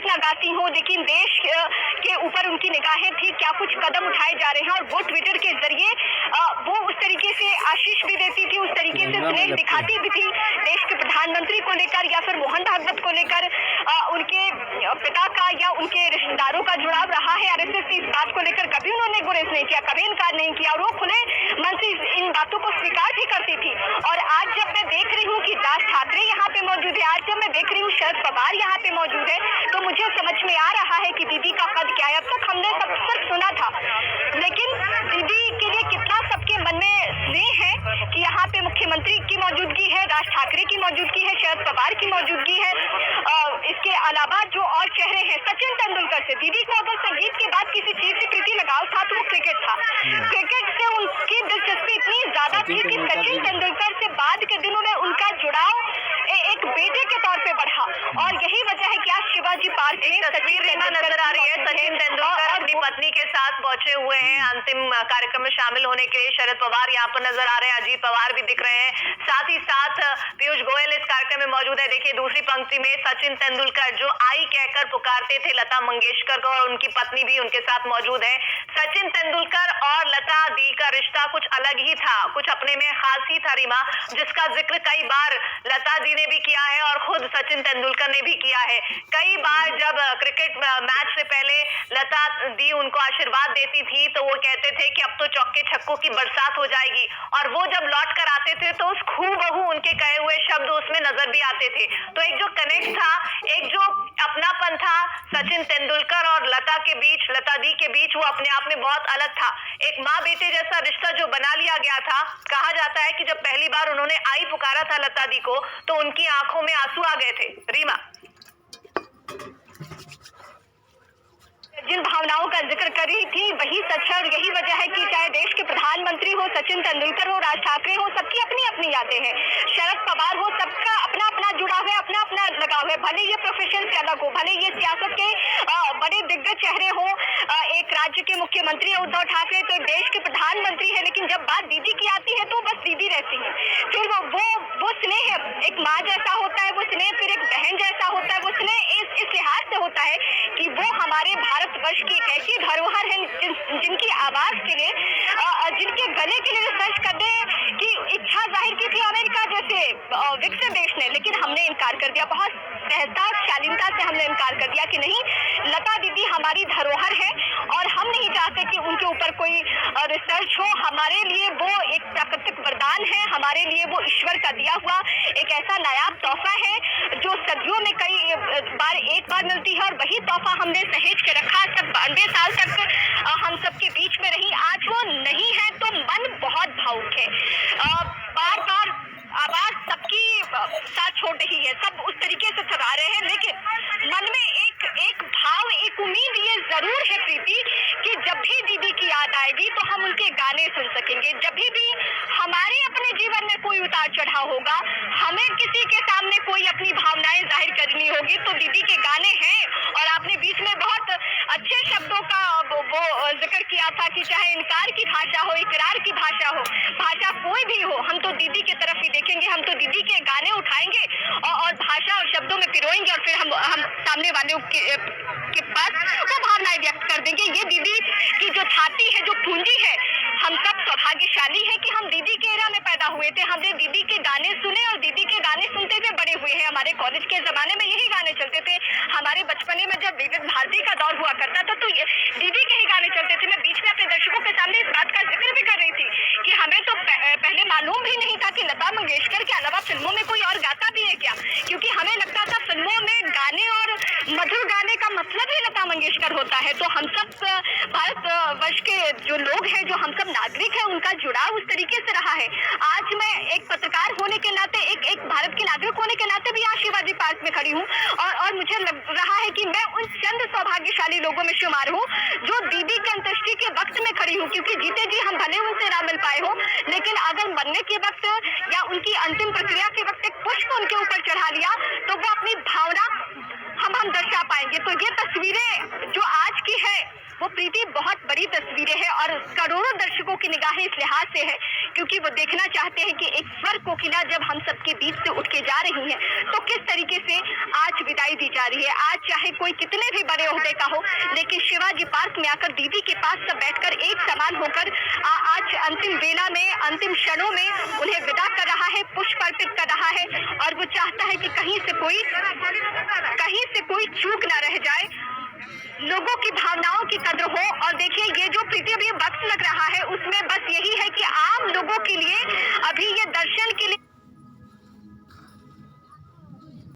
ना गाती हों, लेकिन देश के ऊपर उनकी निगाहें थी, क्या कुछ कदम उठाए जा रहे हैं। और वो ट्विटर के जरिए वो उस तरीके से आशीष भी देती थी, उस तरीके से स्नेह दिखाती भी थी देश के प्रधानमंत्री को लेकर या फिर मोहन भागवत को लेकर। उनके पिता का या उनके रिश्तेदारों का जुड़ाव रहा है आरएसएस से, इस बात को लेकर कभी उन्होंने गुरेज नहीं किया, कभी इनकार नहीं किया और वो खुले मन से इन बातों को स्वीकार भी करती थी। और आज जब मैं देख रही हूँ कि राज ठाकरे यहाँ पे मौजूद है, आज जब मैं देख रही हूँ शरद पवार यहाँ पे मौजूद है, तो मुझे समझ में आ रहा है कि दीदी का कद क्या है। अब तक हमने सब सिर्फ सुना था, लेकिन दीदी के लिए कितना सबके मन में स्नेह है कि यहाँ पे मुख्यमंत्री की मौजूदगी है, राज ठाकरे की मौजूदगी है, शरद पवार की मौजूदगी है। इसके अलावा जो और चेहरे हैं, सचिन तेंदुलकर से दीदी को अगर संगीत के बाद किसी चीज से प्रीति लगाव था तो वो क्रिकेट था। क्रिकेट से उनकी दिलचस्पी इतनी ज्यादा थी कि सचिन तेंदुलकर से बाद के दिनों में उनका जुड़ाव एक बेटे के तौर पे बढ़ा। और यही वजह है कि आज शिवाजी पार्क में तस्वीर नजर आ रही है, सचिन तेंदुलकर अपनी पत्नी के साथ पहुंचे हुए हैं अंतिम कार्यक्रम में शामिल होने के लिए। शरद पवार यहाँ पर नजर आ रहे हैं, अजीत पवार भी दिख रहे हैं, साथ ही साथ पीयूष गोयल इस कार्यक्रम में मौजूद है। देखिए दूसरी पंक्ति में सचिन तेंदुलकर जो आई कहकर पुकारते थे लता मंगेशकर को, और उनकी पत्नी भी उनके साथ मौजूद है। सचिन तेंदुलकर और लता दी का रिश्ता कुछ अलग ही था, कुछ अपने में खास ही था रीमा, जिसका जिक्र कई बार लता दी ने भी किया है और खुद सचिन तेंदुलकर ने भी किया है। कई बार जब क्रिकेट मैच से पहले लता दी उनको आशीर्वाद देती थी तो वो कहते थे कि अब तो चौके छक्कों की बरसात हो जाएगी, और वो जब लौट कर आते थे तो उस खूबहू उनके कहे हुए शब्द उसमें नजर भी आते थे। तो एक जो कनेक्ट था, एक जो अपनापन था सचिन तेंदुलकर और लता के बीच, लता दी के बीच, वो अपने आप में बहुत अलग था। एक माँ बेटे जैसा रिश्ता जो बना लिया गया था। कहा जाता है कि जब पहली बार उन्होंने आई पुकारा था लता दी को तो उनकी आंखों में आंसू आ गए थे। रीमा, जिन भावनाओं का जिक्र करी थी वही सच है, और यही वजह है कि चाहे देश के प्रधानमंत्री हो, सचिन तेंदुलकर हो, राज ठाकरे हो, सबकी अपनी अपनी यादें हैं। शरद पवार हो, सबका अपना अपना जुड़ाव है, अपना अपना लगाव है। भले ये प्रोफेशन से अलग हो, भले ये सियासत के बड़े दिग्गज चेहरे हो, एक राज्य के मुख्यमंत्री है उद्धव ठाकरे, तो एक देश के प्रधानमंत्री है, लेकिन जब बात दीदी की आती है तो बस दीदी रहती है। फिर वो स्नेह एक माँ जैसा होता है, वो स्नेह फिर एक बहन जैसा होता है, वो स्नेह इस लिहाज से होता है कि वो हमारे भारतवर्ष की एक ऐसी धरोहर है जिनकी आवाज के लिए, जिनके गले के लिए सर्च करने की इच्छा जाहिर की थी अमेरिका जैसे विकसित देश ने, लेकिन हमने इनकार कर दिया। बहुत सहजता शालीनता से हमने इनकार कर दिया कि नहीं, लता दीदी हमारी धरोहर है और हम नहीं चाहते कि उनके ऊपर कोई रिसर्च हो। हमारे लिए वो एक प्राकृतिक वरदान है, हमारे लिए वो ईश्वर का दिया हुआ एक ऐसा नायाब तोहफा है जो सदियों में कई बार एक बार मिलती है, और वही तोहफा हमने सहेज के रखा। सब 92 साल तक हम सबके बीच में रही, आज वो नहीं है तो मन बहुत भावुक है। बार बार आवाज सबकी साथ छोड़ रही है, सब उस तरीके से सजा रहे हैं, लेकिन मन में एक भाव, एक उम्मीद ये जरूर है प्रीति कि जब भी दीदी की याद आएगी तो हम उनके गाने सुन सकेंगे। जब भी हमारे अपने जीवन में कोई उतार चढ़ाव होगा, हमें किसी के सामने कोई अपनी भावनाएं जाहिर करनी होगी, तो दीदी के गाने हैं। और आपने बीच में बहुत अच्छे शब्दों का वो जिक्र किया था कि चाहे इनकार की भाषा हो, इकरार की भाषा हो, भाषा कोई भी हो, हम तो दीदी की तरफ ही देखेंगे, हम तो दीदी के गाने उठाएंगे और भाषा और शब्दों में पिरोएंगे, और फिर हम सामने वाले के पास वो भावनाएं व्यक्त कर देंगे। ये दीदी की जो छाती है, जो पूंजी है, हम सब सौभाग्यशाली है कि हम दीदी के एरा में पैदा हुए थे, हमने दीदी के गाने सुने और दीदी के गाने सुनते हुए बड़े हुए हैं। हमारे कॉलेज के जमाने में यही गाने चलते थे, हमारे बचपने में जब विविध भारती का दौर हुआ करता था तो ये दीदी के ही गाने चलते थे। मैं बीच में अपने दर्शकों के सामने इस बात का जिक्र भी कर रही थी कि हमें तो पहले मालूम भी नहीं था कि लता मंगेशकर के अलावा फिल्मों में कोई और गाता भी है क्या, क्योंकि हमें लगता था फिल्मों में गाने और मधुर गाने का मतलब ही लता मंगेशकर होता है। तो हम सब भारतवर्ष के जो लोग हैं, जो हम सब नागरिक हैं, उनका जुड़ाव उस तरीके से रहा है। आज मैं एक पत्रकार होने के नाते, एक भारत के नागरिक होने के नाते भी आज शिवाजी पार्क में खड़ी हूँ, और मुझे लग रहा है कि मैं उन चंद सौभाग्यशाली लोगों में शुमार हूँ जो दीदी की अंत्येष्टि के वक्त में खड़ी हूँ, क्योंकि जीते जी हम भले उनसे ना मिल पाए हो, लेकिन अगर मरने के वक्त या उनकी अंतिम प्रक्रिया के वक्त एक पुष्प उनके ऊपर चढ़ा लिया तो वो अपनी भावना हम दर्शा पाएंगे। तो ये तस्वीरें जो आज की है वो प्रीति बहुत बड़ी तस्वीरें हैं, और करोड़ों दर्शकों की निगाहें इस लिहाज से है क्योंकि वो देखना चाहते हैं कि एक स्वर कोकिला जब हम सबके बीच से उठ के जा रही है तो किस तरीके से आज विदाई दी जा रही है। आज चाहे कोई कितने भी बड़े ओहदे का हो, लेकिन शिवाजी पार्क में आकर दीदी के पास सब बैठकर एक समान होकर आज अंतिम बेला में, अंतिम क्षणों में उन्हें विदा कर रहा है, पुष्प अर्पित कर रहा है। और वो चाहता है कि कहीं से कोई चूक ना रह जाए, लोगों की भावनाओं की कद्र हो। और देखिए ये जो प्रीति अभी बक्स लग रहा है उसमें बस यही है कि आम लोगों के लिए अभी ये दर्शन के लिए